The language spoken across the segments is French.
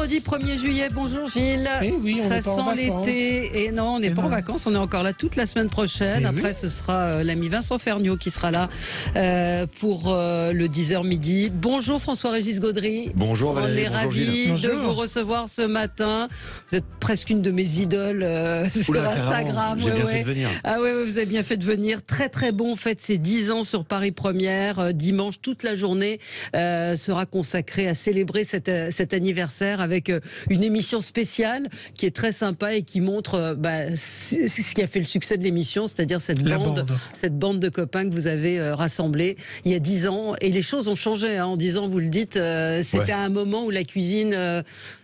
vendredi 1er juillet, bonjour Gilles. Eh oui, on ça n'est pas en sent vacances. l'été. Et non, on n'est pas en vacances, on est encore là toute la semaine prochaine. Eh Après, oui. ce sera l'ami Vincent Ferniaud qui sera là pour le 10h midi. Bonjour François-Régis Gaudry. Bonjour Valérie, On est bonjour ravis Gilles. de Bonjour. vous recevoir ce matin. Vous êtes presque une de mes idoles sur Oula, Instagram. carrément, j'ai bien fait de venir. Ah ouais, vous avez bien fait de venir. Très très bon. Faites ses 10 ans sur Paris Première. Dimanche, toute la journée sera consacrée à célébrer cet anniversaire avec une émission spéciale qui est très sympa et qui montre ce qui a fait le succès de l'émission, c'est-à-dire cette bande de copains que vous avez rassemblés il y a 10 ans. Et les choses ont changé en 10 ans, vous le dites. C'était à un moment où la cuisine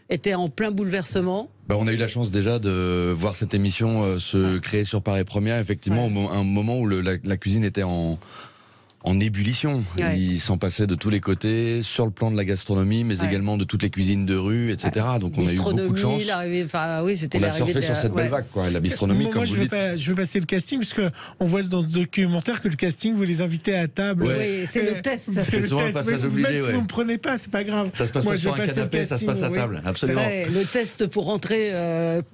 était en plein bouleversement. On a eu la chance déjà de voir cette émission se créer sur Paris Première, effectivement, un moment où la cuisine était en ébullition. Ouais. Il s'en passait de tous les côtés, sur le plan de la gastronomie, mais également de toutes les cuisines de rue, etc. Donc on a eu beaucoup de chance. C'était On a surfé sur cette belle vague, quoi. La bistronomie, comme vous le dites. Je veux passer le casting, parce qu'on voit dans le documentaire que le casting, vous les invitez à table. Oui, c'est le test. C'est souvent un passage obligé. Même si vous ne me prenez pas, c'est pas grave. Ça se passe pas sur un canapé, ça se passe à table. Absolument. Le test pour rentrer,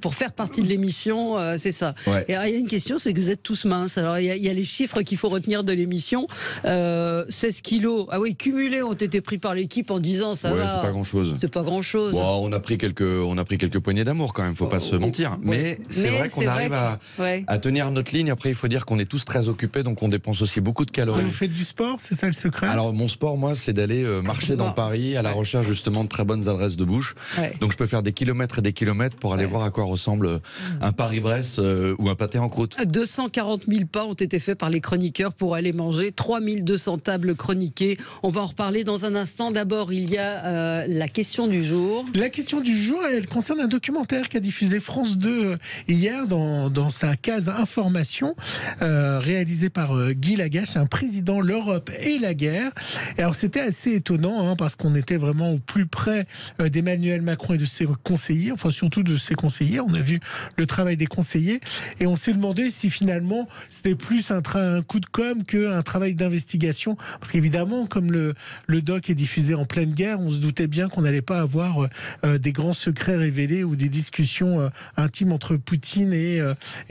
pour faire partie de l'émission, c'est ça. Ouais. Et alors, il y a une question, c'est que vous êtes tous minces. Alors, il y a les chiffres qu'il faut retenir de l'émission. 16 kilos, cumulés ont été pris par l'équipe en disant ça va. C'est pas grand-chose. C'est pas grand-chose. Bon, on a pris quelques poignées d'amour quand même, faut pas se mentir. Mais c'est vrai qu'on arrive à tenir notre ligne. Après, il faut dire qu'on est tous très occupés, donc on dépense aussi beaucoup de calories. Vous faites du sport, c'est ça le secret? Alors mon sport, moi, c'est d'aller marcher dans Paris à la recherche justement de très bonnes adresses de bouche. Ouais. Donc je peux faire des kilomètres et des kilomètres pour aller voir à quoi ressemble un Paris-Brest ou un pâté en croûte. 240 000 pas ont été faits par les chroniqueurs pour aller manger. 3200 tables chroniquées. On va en reparler dans un instant. D'abord, il y a la question du jour. La question du jour, elle concerne un documentaire qu'a diffusé France 2 hier dans sa case information, réalisé par Guy Lagache, un président, l'Europe et la guerre. Et alors c'était assez étonnant, parce qu'on était vraiment au plus près d'Emmanuel Macron et de ses conseillers, enfin surtout de ses conseillers. On a vu le travail des conseillers et on s'est demandé si finalement c'était plus un coup de com' qu'un travail d'investigation. Parce qu'évidemment, comme le doc est diffusé en pleine guerre, on se doutait bien qu'on n'allait pas avoir des grands secrets révélés ou des discussions intimes entre Poutine et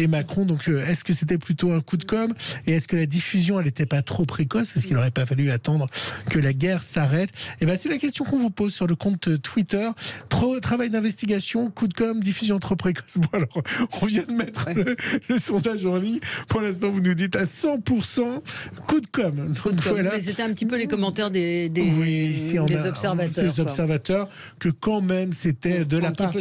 Macron. Donc, est-ce que c'était plutôt un coup de com'? Et est-ce que la diffusion, elle n'était pas trop précoce? Est-ce qu'il n'aurait pas fallu attendre que la guerre s'arrête? Et ben, c'est la question qu'on vous pose sur le compte Twitter. Travail d'investigation, coup de com', diffusion trop précoce. Bon, alors, on vient de mettre le sondage en ligne. Pour l'instant, vous nous dites à 100% coup de com'. Donc, voilà. Mais c'était un petit peu les commentaires des observateurs. Des observateurs, que quand même c'était de la part.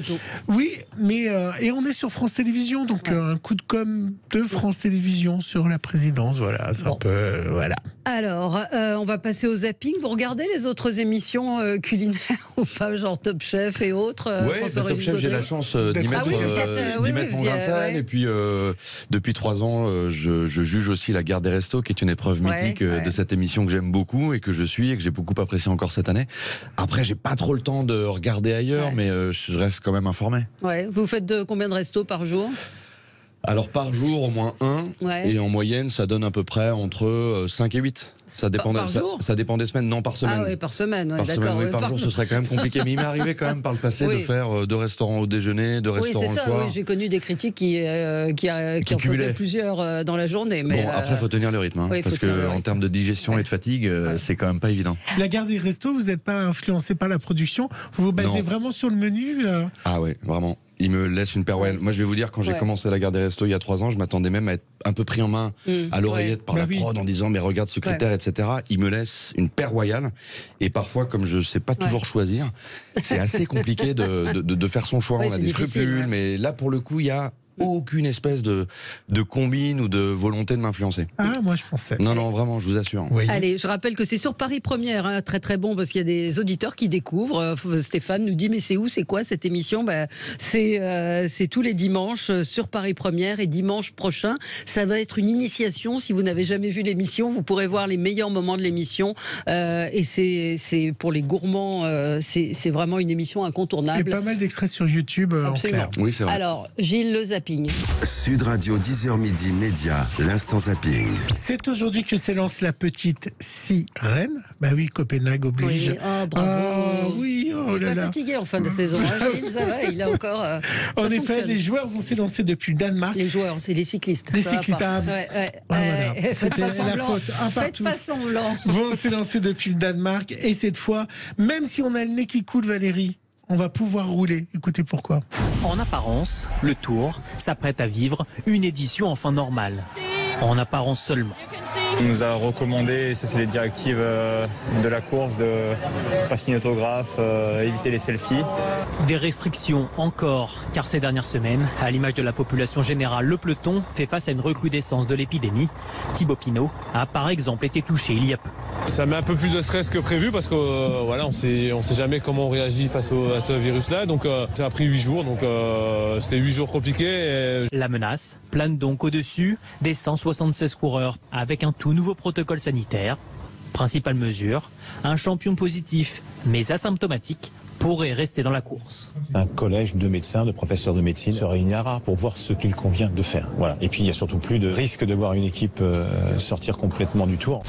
Oui, mais et on est sur France Télévisions, donc un coup de com' de France Télévisions sur la présidence. Voilà, c'est un peu. Voilà. Alors, on va passer au zapping. Vous regardez les autres émissions culinaires ou pas, genre Top Chef et autres? Oui, Top Chef, j'ai la chance d'y mettre mon grain de sel. Et puis, depuis 3 ans, je juge aussi La Guerre des Restos, qui est une épreuve mythique de cette émission que j'aime beaucoup et que je suis et que j'ai beaucoup apprécié encore cette année. Après, j'ai pas trop le temps de regarder ailleurs, mais je reste quand même informé. Ouais. Vous faites combien de restos par jour? Alors par jour, au moins 1, et en moyenne, ça donne à peu près entre 5 et 8. Ça dépend, ça dépend des semaines, non par semaine. Ah oui, par semaine, d'accord. Oui, par jour, ce serait quand même compliqué. Mais il m'est arrivé quand même par le passé de faire 2 restaurants au déjeuner, 2 restaurants le soir. Oui, j'ai connu des critiques qui en faisaient plusieurs dans la journée. Mais après, il faut tenir le rythme, parce qu'en termes de digestion et de fatigue, c'est quand même pas évident. La Guerre des Restos, vous n'êtes pas influencé par la production? Vous vous basez vraiment sur le menu? Ah oui, vraiment. Il me laisse une paire. Moi, je vais vous dire, quand j'ai commencé La Guerre des Restos il y a 3 ans, je m'attendais même à être un peu pris en main à l'oreillette par la prod en disant mais regarde ce critère, etc. Il me laisse une paire royale. Et parfois, comme je sais pas toujours choisir, c'est assez compliqué de faire son choix. On a des scrupules, mais là, pour le coup, il y a aucune espèce de combine ou de volonté de m'influencer. Ah, moi je pensais. Non, vraiment, je vous assure. Oui. Allez, je rappelle que c'est sur Paris Première, très très bon, parce qu'il y a des auditeurs qui découvrent. Stéphane nous dit, mais c'est où, c'est quoi cette émission? C'est tous les dimanches sur Paris Première, et dimanche prochain, ça va être une initiation. Si vous n'avez jamais vu l'émission, vous pourrez voir les meilleurs moments de l'émission. Et c'est pour les gourmands, c'est vraiment une émission incontournable. Et pas mal d'extraits sur YouTube en clair. Oui, c'est vrai. Alors, Gilles, le zapping. Sud Radio 10h midi média, l'instant zapping. C'est aujourd'hui que s'élance la petite sirène. Bah oui, Copenhague oblige. Oui, bravo. Oui, Oh il n'est pas fatigué en fin de saison. Gilles, ça va, il a encore. En effet, les joueurs vont s'élancer depuis le Danemark. Les joueurs, c'est les cyclistes. Les cyclistes, voilà. C'était la faute. Faites pas semblant. Vont s'élancer depuis le Danemark. Et cette fois, même si on a le nez qui coule, Valérie, on va pouvoir rouler. Écoutez pourquoi. En apparence, le Tour s'apprête à vivre une édition enfin normale. En apparence seulement. On nous a recommandé, ça c'est les directives de la course, de pas signer autographe, éviter les selfies. Des restrictions encore, car ces dernières semaines, à l'image de la population générale, le peloton fait face à une recrudescence de l'épidémie. Thibaut Pinot a par exemple été touché il y a peu. Ça met un peu plus de stress que prévu parce que voilà, on sait jamais comment on réagit face à ce virus-là. Donc ça a pris 8 jours, donc c'était 8 jours compliqués. La menace plane donc au-dessus des 176 coureurs avec un tout nouveau protocole sanitaire. Principale mesure, un champion positif mais asymptomatique pourrait rester dans la course. Un collège de médecins, de professeurs de médecine se réunira pour voir ce qu'il convient de faire. Voilà. Et puis il n'y a surtout plus de risque de voir une équipe sortir complètement du Tour.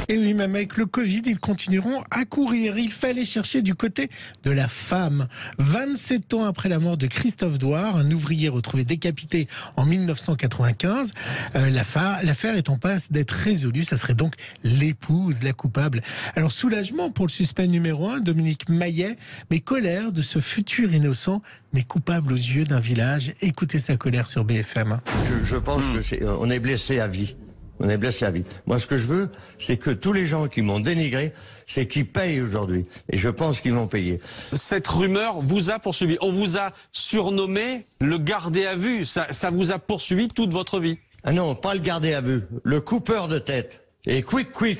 Et oui, même avec le Covid, ils continueront à courir. Il fallait chercher du côté de la femme. 27 ans après la mort de Christophe Douard, un ouvrier retrouvé décapité en 1995, l'affaire est en passe d'être résolue. Ça serait donc l'épouse, la coupable. Alors soulagement pour le suspect numéro 1, Dominique Maillet, mais colère de ce futur innocent, mais coupable aux yeux d'un village. Écoutez sa colère sur BFM. Je pense qu'on est blessé à vie. On est blessé à vie. Moi, ce que je veux, c'est que tous les gens qui m'ont dénigré, c'est qu'ils payent aujourd'hui. Et je pense qu'ils vont payer. Cette rumeur vous a poursuivi. On vous a surnommé le gardé à vue. Ça vous a poursuivi toute votre vie. Ah non, pas le gardé à vue. Le coupeur de tête. Et quick.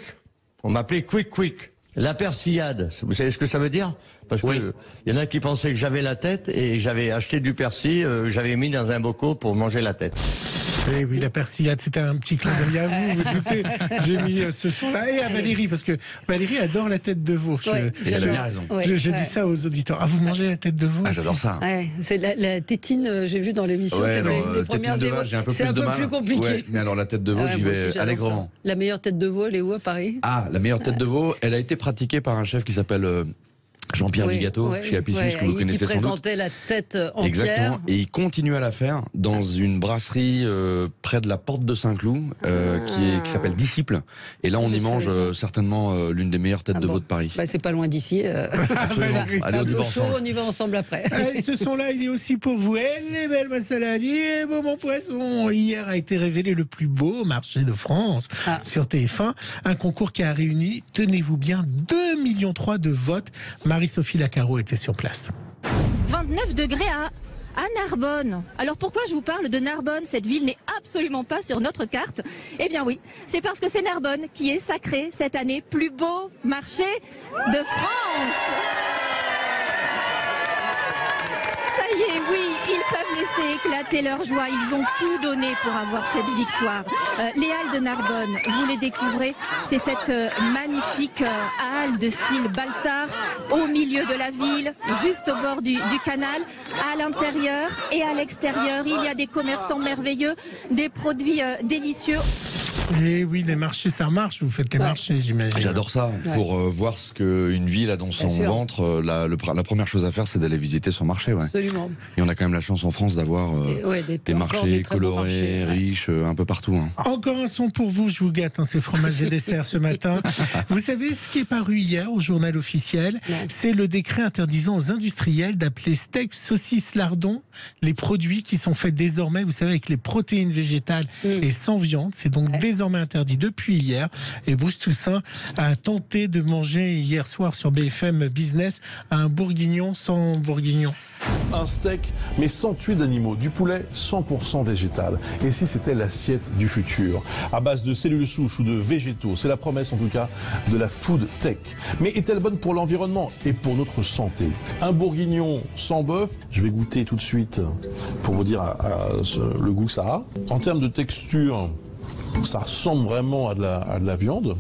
On m'appelait quick. La persillade. Vous savez ce que ça veut dire? Parce que y en a qui pensaient que j'avais la tête et j'avais acheté du persil, j'avais mis dans un bocal pour manger la tête. Eh oui, la persillade, c'était un petit clin d'œil à vous, vous doutez. J'ai mis ce son-là et à Valérie, parce que Valérie adore la tête de veau. Et elle a bien raison. Je dis ça aux auditeurs. Ah, vous mangez la tête de veau? J'adore ça. Ouais, c'est la tétine, j'ai vu dans l'émission, c'était une des premières c'est un peu plus compliqué. Ouais, mais alors la tête de veau, j'y vais allègrement. La meilleure tête de veau, elle est où à Paris? Ah, la meilleure tête de veau, elle a été pratiquée par un chef qui s'appelle Jean-Pierre Ligato, chez Apicius, que vous connaissez sans doute. Qui présentait la tête entière. Exactement, et il continue à la faire dans une brasserie près de la porte de Saint-Cloud, qui s'appelle Disciple. Et là, on y mange certainement l'une des meilleures têtes de veau de Paris. Bah, c'est pas loin d'ici. Allez, on y va ensemble. On y va ensemble après. Allez, ce son-là, il est aussi pour vous. Elle est belle, ma salade. Il est beau, mon poisson. Hier a été révélé le plus beau marché de France sur TF1. Un concours qui a réuni, tenez-vous bien, 2,3 millions de votes. Marie-Sophie Lacaro était sur place. 29 degrés à Narbonne. Alors pourquoi je vous parle de Narbonne? Cette ville n'est absolument pas sur notre carte. Eh bien oui, c'est parce que c'est Narbonne qui est sacré cette année plus beau marché de France. Ça y est, oui, ils peuvent laisser éclater leur joie. Ils ont tout donné pour avoir cette victoire. Les Halles de Narbonne, vous les découvrez. C'est cette magnifique halle de style Baltard au milieu de la ville, juste au bord du canal. À l'intérieur et à l'extérieur, il y a des commerçants merveilleux, des produits délicieux. Et oui, les marchés, ça marche. Vous faites les marchés, j'imagine. J'adore ça. Pour voir ce qu'une ville a dans son ventre, la première chose à faire, c'est d'aller visiter son marché. Ouais. Absolument. Et on a quand même la chance en France d'avoir des marchés colorés, riches, un peu partout. Encore un son pour vous, je vous gâte, c'est fromage et dessert ce matin. Vous savez ce qui est paru hier au journal officiel? C'est le décret interdisant aux industriels d'appeler steak, saucisse, lardon les produits qui sont faits désormais, vous savez, avec les protéines végétales et sans viande. C'est donc désormais interdit depuis hier. Et Bruce Toussaint a tenté de manger hier soir sur BFM Business un bourguignon sans bourguignon. Un steak, mais sans tuer d'animaux, du poulet 100% végétal. Et si c'était l'assiette du futur, à base de cellules souches ou de végétaux, c'est la promesse en tout cas de la food tech. Mais est-elle bonne pour l'environnement et pour notre santé? Un bourguignon sans bœuf, je vais goûter tout de suite pour vous dire le goût que ça a. En termes de texture, ça ressemble vraiment à de la viande.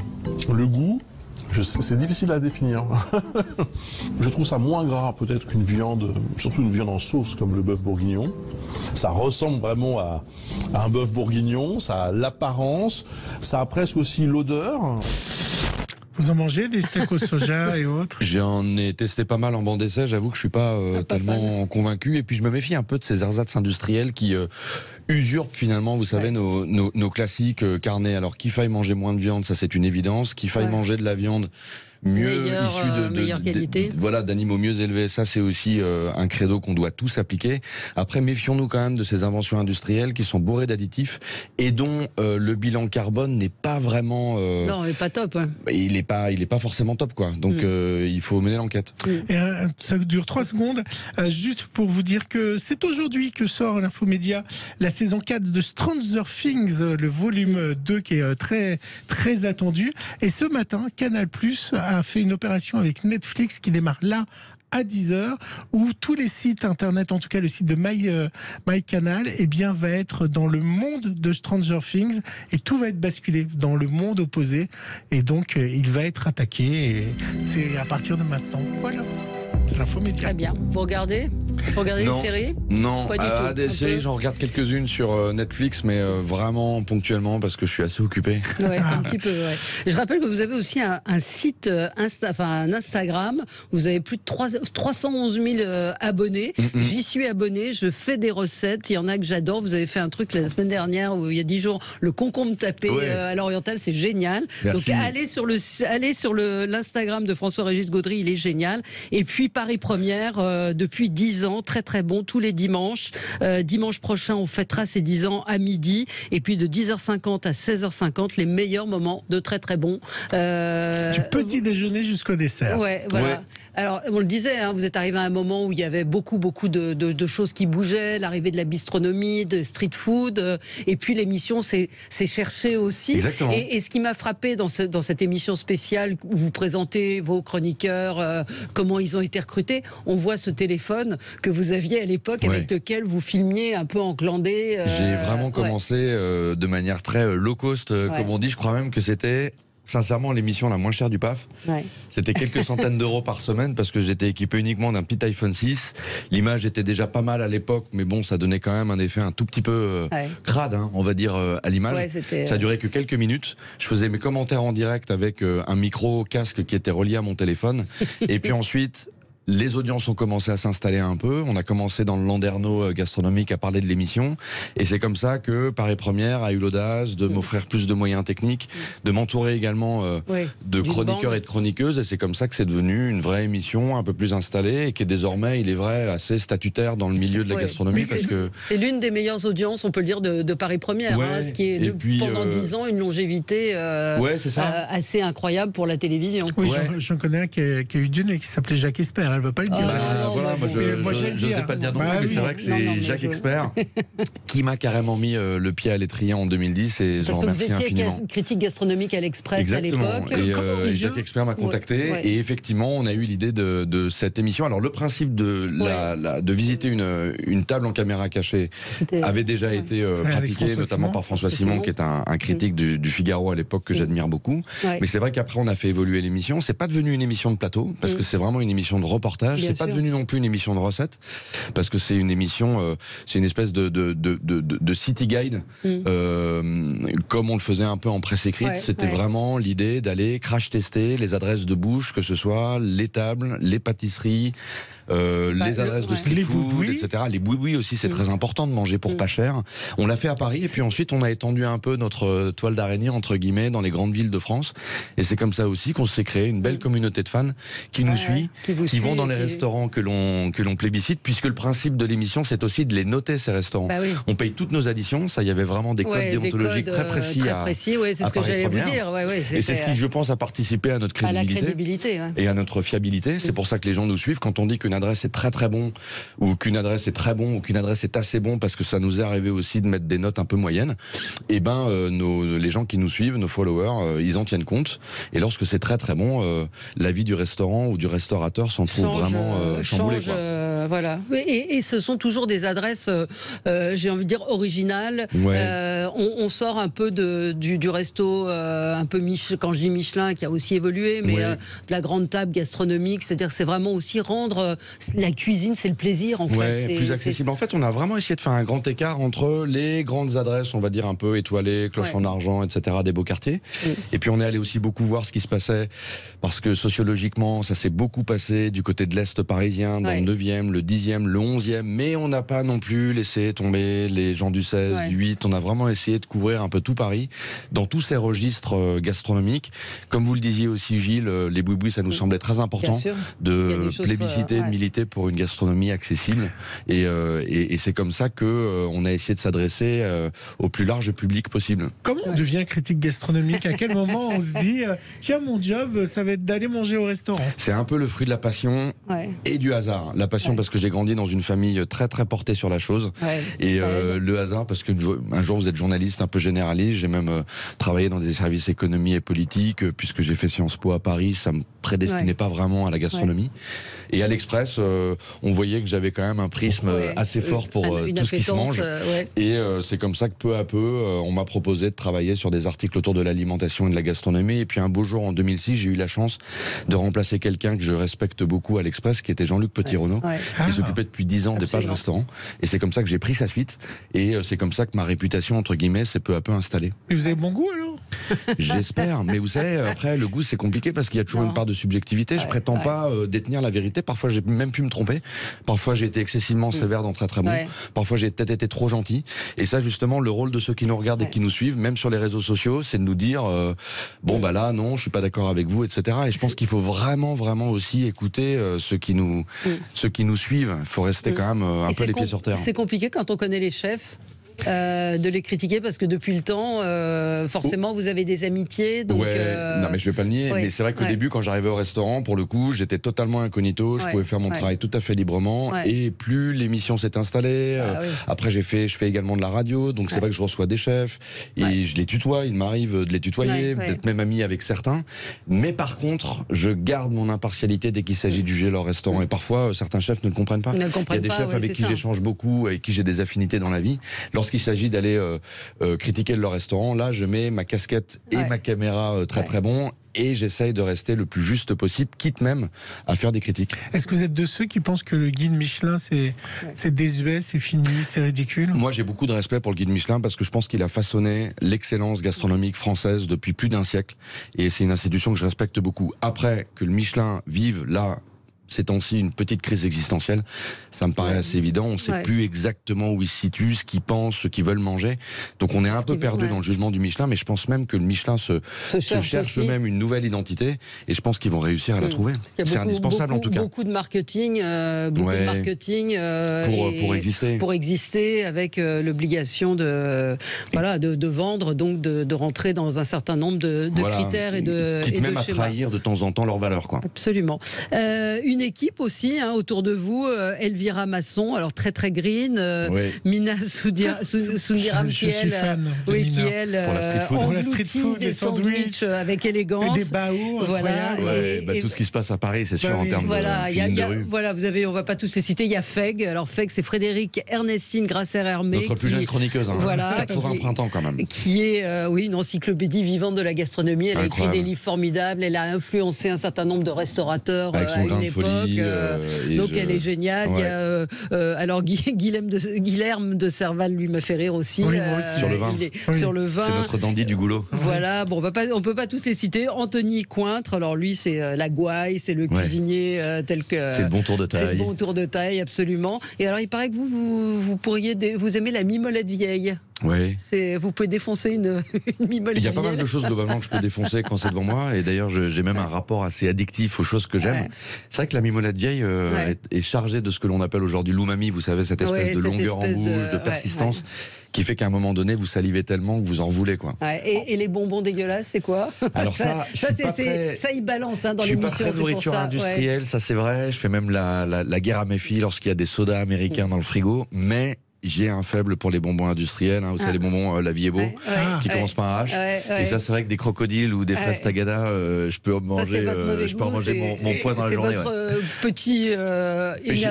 Le goût, c'est difficile à définir. Je trouve ça moins gras peut-être qu'une viande, surtout une viande en sauce comme le bœuf bourguignon. Ça ressemble vraiment à un bœuf bourguignon, ça a l'apparence, ça a presque aussi l'odeur. Vous en mangez des steaks au soja et autres? J'en ai testé pas mal en banc d'essai, j'avoue que je suis pas tellement convaincu. Et puis je me méfie un peu de ces ersatz industriels qui usurpent finalement, vous savez, nos classiques carnets. Alors qu'il faille manger moins de viande, ça c'est une évidence. Qu'il faille manger de la viande meilleure qualité. Voilà, d'animaux mieux élevés, ça c'est aussi un credo qu'on doit tous appliquer. Après, méfions-nous quand même de ces inventions industrielles qui sont bourrées d'additifs et dont le bilan carbone n'est pas vraiment non, il est pas top. Il est pas forcément top, quoi. Donc il faut mener l'enquête. Et ça dure 3 secondes. Juste pour vous dire que c'est aujourd'hui que sort l'Infomédia la saison 4 de Stranger Things, le volume 2 qui est très très attendu. Et ce matin, Canal+ a fait une opération avec Netflix qui démarre là à 10h, où tous les sites internet, en tout cas le site de MyCanal, eh bien, va être dans le monde de Stranger Things et tout va être basculé dans le monde opposé. Et donc, il va être attaqué. Et c'est à partir de maintenant. Voilà. C'est l'Infomédia. Très bien. Vous regardez des séries? Non, pas du tout. Des séries, j'en regarde quelques-unes sur Netflix, mais vraiment ponctuellement parce que je suis assez occupé. Ouais, un petit peu, ouais. Je rappelle que vous avez aussi un site un Instagram. Vous avez plus de 311 000 abonnés. J'y suis abonné, je fais des recettes. Il y en a que j'adore. Vous avez fait un truc la semaine dernière, où il y a 10 jours, le concombre tapé à l'oriental, c'est génial. Merci. Donc allez sur l'Instagram de François-Régis Gaudry, il est génial. Et puis Paris Première, depuis 10 ans, très très bon, tous les dimanches. Dimanche prochain, on fêtera ces 10 ans à midi. Et puis de 10h50 à 16h50, les meilleurs moments de très très bon. Du petit déjeuner jusqu'au dessert. Ouais, voilà. Ouais. Alors, on le disait, vous êtes arrivé à un moment où il y avait beaucoup de choses qui bougeaient, l'arrivée de la bistronomie, de street food, et puis l'émission s'est cherchée aussi. Exactement. Et ce qui m'a frappé dans cette émission spéciale où vous présentez vos chroniqueurs, comment ils ont été recrutés, on voit ce téléphone que vous aviez à l'époque avec lequel vous filmiez un peu en clandé. J'ai vraiment commencé de manière très low cost, comme on dit. Je crois même que c'était sincèrement l'émission la moins chère du PAF. C'était quelques centaines d'euros par semaine parce que j'étais équipé uniquement d'un petit iPhone 6. L'image était déjà pas mal à l'époque, mais bon, ça donnait quand même un effet un tout petit peu crade, on va dire, à l'image. Ça durait que quelques minutes. Je faisais mes commentaires en direct avec un micro casque qui était relié à mon téléphone. Et puis ensuite, les audiences ont commencé à s'installer un peu. On a commencé dans le landerneau gastronomique à parler de l'émission. Et c'est comme ça que Paris Première a eu l'audace de m'offrir plus de moyens techniques, de m'entourer également de chroniqueurs et de chroniqueuses. Et c'est comme ça que c'est devenu une vraie émission un peu plus installée et qui est désormais, il est vrai, assez statutaire dans le milieu de la gastronomie. C'est l'une des meilleures audiences, on peut le dire, de Paris Première. Ce qui est pendant 10 ans une longévité assez incroyable pour la télévision. Oui, j'en connais un qui a eu du nez, qui s'appelait Jacques Espert. Elle ne veut pas le dire. Je sais pas le dire non plus, mais c'est vrai que c'est Jacques Expert qui m'a carrément mis le pied à l'étrier en 2010 et j'en remercie infiniment. Parce que critique gastronomique à l'Express à l'époque. Et Jacques Expert m'a contacté et effectivement on a eu l'idée de cette émission. Alors le principe de visiter une table en caméra cachée avait déjà été pratiqué notamment par François Simon qui est un critique du Figaro à l'époque que j'admire beaucoup. Mais c'est vrai qu'après on a fait évoluer l'émission. C'est pas devenu une émission de plateau parce que c'est vraiment une émission de reportage. C'est pas devenu non plus une émission de recettes parce que c'est une émission, c'est une espèce de city guide comme on le faisait un peu en presse écrite. C'était vraiment l'idée d'aller crash tester les adresses de bouche, que ce soit les tables, les pâtisseries, les adresses de street food, etc. Les boui-boui aussi, c'est très important de manger pour pas cher. On l'a fait à Paris et puis ensuite on a étendu un peu notre toile d'araignée entre guillemets dans les grandes villes de France. Et c'est comme ça aussi qu'on s'est créé une belle communauté de fans qui nous suit, qui vont dans les restaurants que l'on plébiscite, puisque le principe de l'émission c'est aussi de les noter ces restaurants. On paye toutes nos additions, ça il y avait vraiment des codes déontologiques très précis. C'est ce que j'allais vous dire. Et c'est ce qui, je pense, a participé à notre crédibilité, et à notre fiabilité. C'est pour ça que les gens nous suivent quand on dit qu'une adresse est très très bon ou qu'une adresse est très bon ou qu'une adresse est assez bon, parce que ça nous est arrivé aussi de mettre des notes un peu moyennes. Et les gens qui nous suivent, nos followers, ils en tiennent compte. Et lorsque c'est très très bon, la vie du restaurant ou du restaurateur s'en trouve vraiment chamboulée. Voilà. Et ce sont toujours des adresses, j'ai envie de dire, originales. On sort un peu du resto, un peu quand je dis Michelin, qui a aussi évolué, mais de la grande table gastronomique. C'est-à-dire que c'est vraiment aussi rendre la cuisine, c'est le plaisir en fait. C'est plus accessible. En fait, on a vraiment essayé de faire un grand écart entre les grandes adresses, on va dire un peu étoilées, cloche en argent, etc., des beaux quartiers. Et puis on est allé aussi beaucoup voir ce qui se passait, parce que sociologiquement, ça s'est beaucoup passé du côté de l'Est parisien, dans le 9e, le 10e, le 11e, mais on n'a pas non plus laissé tomber les gens du 16, du 8. On a vraiment essayé de couvrir un peu tout Paris, dans tous ces registres gastronomiques. Comme vous le disiez aussi, Gilles, les boui-boui, ça nous semblait très important de plébisciter, de militer pour une gastronomie accessible. Et c'est comme ça qu'on a essayé de s'adresser au plus large public possible. Comment on devient critique gastronomique? À quel moment on se dit tiens, mon job, ça va être d'aller manger au restaurant? C'est un peu le fruit de la passion et du hasard. La passion parce que j'ai grandi dans une famille très très portée sur la chose. Et le hasard parce qu'un jour vous êtes journaliste un peu généraliste. J'ai même travaillé dans des services économie et politique, puisque j'ai fait Sciences Po à Paris. Ça me prédestinait pas vraiment à la gastronomie. Et à l'Express, on voyait que j'avais quand même un prisme assez fort pour tout ce qui se mange. Et c'est comme ça que peu à peu, on m'a proposé de travailler sur des articles autour de l'alimentation et de la gastronomie. Et puis un beau jour, en 2006, j'ai eu la chance de remplacer quelqu'un que je respecte beaucoup à l'Express, qui était Jean-Luc Petit-Renaud, qui s'occupait depuis 10 ans des pages restaurants. Et c'est comme ça que j'ai pris sa suite. Et c'est comme ça que ma réputation, entre guillemets, s'est peu à peu installée. Et vous avez bon goût alors? J'espère. Mais vous savez, après, le goût, c'est compliqué parce qu'il y a toujours une part de subjectivité. Je prétends pas détenir la vérité. Parfois, j'ai même pu me tromper. Parfois, j'ai été excessivement sévère dans très très bon. Parfois, j'ai peut-être été trop gentil. Et ça, justement, le rôle de ceux qui nous regardent et qui nous suivent, même sur les réseaux sociaux, c'est de nous dire bon, bah là, non, je suis pas d'accord avec vous, etc. Et je pense qu'il faut vraiment, vraiment aussi écouter ceux qui nous suivent. Il faut rester quand même un peu les pieds sur terre. C'est compliqué quand on connaît les chefs. De les critiquer parce que depuis le temps, forcément, vous avez des amitiés. Donc, non, mais je vais pas le nier. Mais c'est vrai qu'au début, quand j'arrivais au restaurant, pour le coup, j'étais totalement incognito. Je pouvais faire mon travail tout à fait librement. Et plus l'émission s'est installée, après je fais également de la radio. Donc c'est vrai que je reçois des chefs et je les tutoie. Il m'arrive de les tutoyer, d'être même ami avec certains. Mais par contre, je garde mon impartialité dès qu'il s'agit de juger leur restaurant. Et parfois, certains chefs ne le comprennent pas. Il y a des chefs avec qui j'échange beaucoup, avec qui j'ai des affinités dans la vie. Lorsqu'il s'agit d'aller critiquer leur restaurant, là je mets ma casquette et ma caméra très très bon et j'essaye de rester le plus juste possible, quitte même à faire des critiques. Est-ce que vous êtes de ceux qui pensent que le guide Michelin c'est désuet, c'est fini, c'est ridicule? Moi j'ai beaucoup de respect pour le guide Michelin parce que je pense qu'il a façonné l'excellence gastronomique française depuis plus d'un siècle et c'est une institution que je respecte beaucoup. Après que le Michelin vive là ces temps-ci une petite crise existentielle, ça me paraît assez évident. On ne sait plus exactement où ils se situent, ce qu'ils pensent, ce qu'ils veulent manger. Donc on est un peu perdu dans le jugement du Michelin, mais je pense même que le Michelin se cherche eux-mêmes une nouvelle identité, et je pense qu'ils vont réussir à la trouver. C'est indispensable en tout cas. Beaucoup de marketing, pour exister, avec l'obligation de vendre, donc de rentrer dans un certain nombre de critères et de quitte même à trahir de temps en temps leurs valeurs, quoi. Absolument. Une équipe aussi autour de vous, Elvira Masson, alors très très green, Mina Sundiram qui elle engloutit des sandwichs avec élégance, et des baours, voilà, tout ce qui se passe à Paris, c'est sûr, en termes de cuisine de rue. Voilà, on va pas tous les citer. Il y a Feg. Alors Feg, c'est Frédéric Ernestine Grasser-Hermé, notre plus jeune chroniqueuse, 80 printemps quand même, qui est une encyclopédie vivante de la gastronomie. Elle a écrit des livres formidables. Elle a influencé un certain nombre de restaurateurs à une époque. Donc elle est géniale. Il y a, alors Guilherme de Serval, lui me fait rire aussi. Sur le vin. Sur le vin. C'est notre dandy du goulot. Voilà. Bon, on peut pas tous les citer. Anthony Cointre. Alors lui, c'est la gouaille, c'est le cuisinier tel que. C'est le bon tour de taille. C'est le bon tour de taille, absolument. Et alors il paraît que vous pourriez vous aimez la mimolette vieille. Oui. Vous pouvez défoncer une mimolette. Il y a pas mal de choses globalement que je peux défoncer quand c'est devant moi, et d'ailleurs j'ai même un rapport assez addictif aux choses que j'aime. C'est vrai que la mimolette vieille est chargée de ce que l'on appelle aujourd'hui l'umami, vous savez, cette espèce de longueur en bouche, de persistance, qui fait qu'à un moment donné vous salivez tellement que vous en voulez, quoi. Et les bonbons dégueulasses, c'est quoi? Alors ça il balance dans l'émission. Je suis pas très nourriture industrielle, ça c'est vrai. Je fais même la guerre à mes filles lorsqu'il y a des sodas américains dans le frigo, mais j'ai un faible pour les bonbons industriels, vous savez, les bonbons La Vie est beau, qui commencent par un H. Et ça, c'est vrai que des crocodiles ou des fraises Tagada, je peux en manger, mon poids dans la journée. C'est votre petit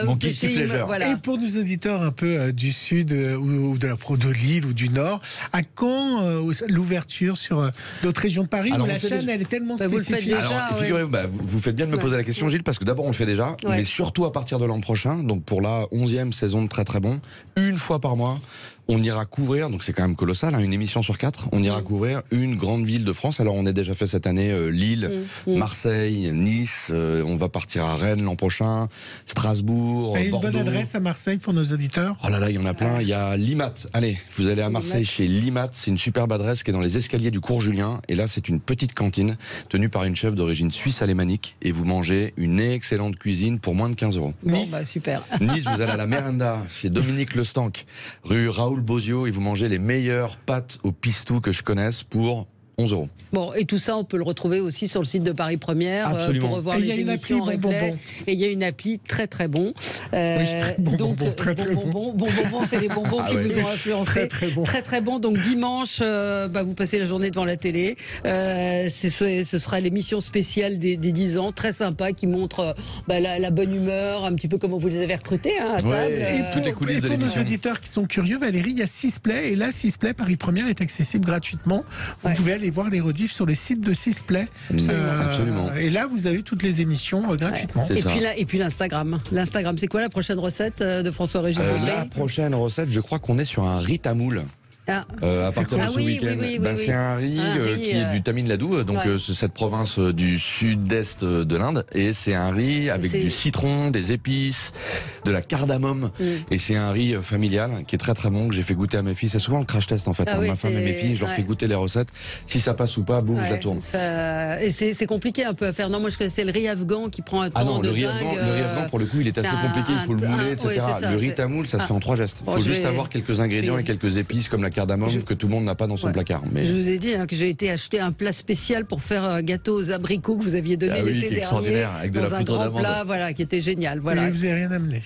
mon guilty pleasure. Voilà. Et pour nos auditeurs un peu du sud ou de l'île ou du nord, à quand l'ouverture sur d'autres régions de Paris où la chaîne elle est tellement spécifique? Figurez-vous, vous faites bien de me poser la question, Gilles, parce que d'abord on le fait déjà, mais surtout à partir de l'an prochain, donc pour la 11e saison de Très Très Bon, une fois par mois, on ira couvrir, donc c'est quand même colossal, une émission sur 4, on ira couvrir une grande ville de France. Alors on a déjà fait cette année Lille, Marseille, Nice, on va partir à Rennes l'an prochain, Strasbourg, et Bordeaux. Une bonne adresse à Marseille pour nos auditeurs? Oh là là, il y en a plein, il y a Limat. Allez, vous allez à Marseille chez Limat, c'est une superbe adresse qui est dans les escaliers du cours Julien, et là c'est une petite cantine tenue par une chef d'origine suisse alémanique, et vous mangez une excellente cuisine pour moins de 15 €. Nice. Bon, super. Nice, vous allez à la Merenda, chez Dominique Lestanc, rue Raoul Bozio, et vous mangez les meilleures pâtes au pistou que je connaisse pour 11 €. Bon, et tout ça, on peut le retrouver aussi sur le site de Paris Première pour revoir les émissions en replay. Et il y a une appli très très bon. Bonbon, c'est les bonbons qui vous ont influencé. Très très bon. Donc dimanche, vous passez la journée devant la télé. Ce sera l'émission spéciale des 10 ans, très sympa, qui montre la bonne humeur, un petit peu comment vous les avez recrutés à table. Et toutes les coulisses de l'émission. Pour nos auditeurs qui sont curieux, Valérie, il y a 6 Play, et là 6 Play Paris Première est accessible gratuitement. Vous pouvez aller voir les rediffs sur les sites de 6 Play. Absolument. Et là, vous avez toutes les émissions gratuitement. Et puis l'Instagram. L'Instagram, c'est quoi la prochaine recette de François-Régis Debray? La prochaine recette, je crois qu'on est sur un riz tamoul. À partir de ce week-end, c'est un riz qui est du Tamil Nadu, donc c'est cette province du sud-est de l'Inde, et c'est un riz avec du citron, des épices, de la cardamome, et c'est un riz familial qui est très très bon, que j'ai fait goûter à mes filles. C'est souvent le crash test en fait, ma femme et mes filles, je leur fais goûter les recettes, si ça passe ou pas, boum, je la tourne. Et c'est compliqué un peu à faire. Non, moi je connaissais le riz afghan qui prend un temps de dingue. Le riz afghan pour le coup il est assez compliqué, il faut le mouler, etc. Le riz tamoul ça se fait en 3 gestes, il faut juste avoir quelques ingrédients et quelques épices comme la cardamome que tout le monde n'a pas dans son placard. Mais... Je vous ai dit que j'ai été acheter un plat spécial pour faire un gâteau aux abricots que vous aviez donné l'été dernier, avec de dans la un poudre grand plat, qui était génial. Mais vous n'avez rien amené.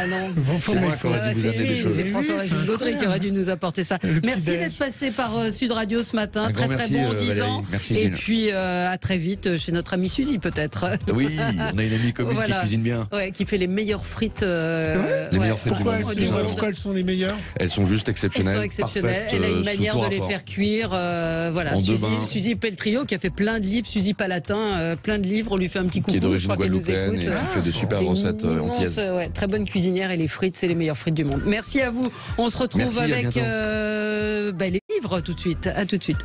Non. C'est moi qui aurais dû vous amener des choses. C'est François-Régis Gaudry qui aurait dû nous apporter ça. Merci d'être passé par Sud Radio ce matin. Très très bon, 10 ans. Et puis à très vite chez notre amie Suzy peut-être. Oui, on a une amie commune qui cuisine bien. Qui fait les meilleures frites. Les meilleures frites du monde. Pourquoi elles sont les meilleures? Elles sont juste exceptionnelles. Elles sont exceptionnelles. Elle a une manière de les faire cuire. Suzy Peltrio qui a fait plein de livres, Suzy Palatin, plein de livres. On lui fait un petit coucou. Qui est d'origine guadeloupéenne et qui fait de super recettes antillaises. Très bonne cuisinière, et les frites, c'est les meilleures frites du monde. Merci à vous. On se retrouve avec les livres tout de suite. À tout de suite.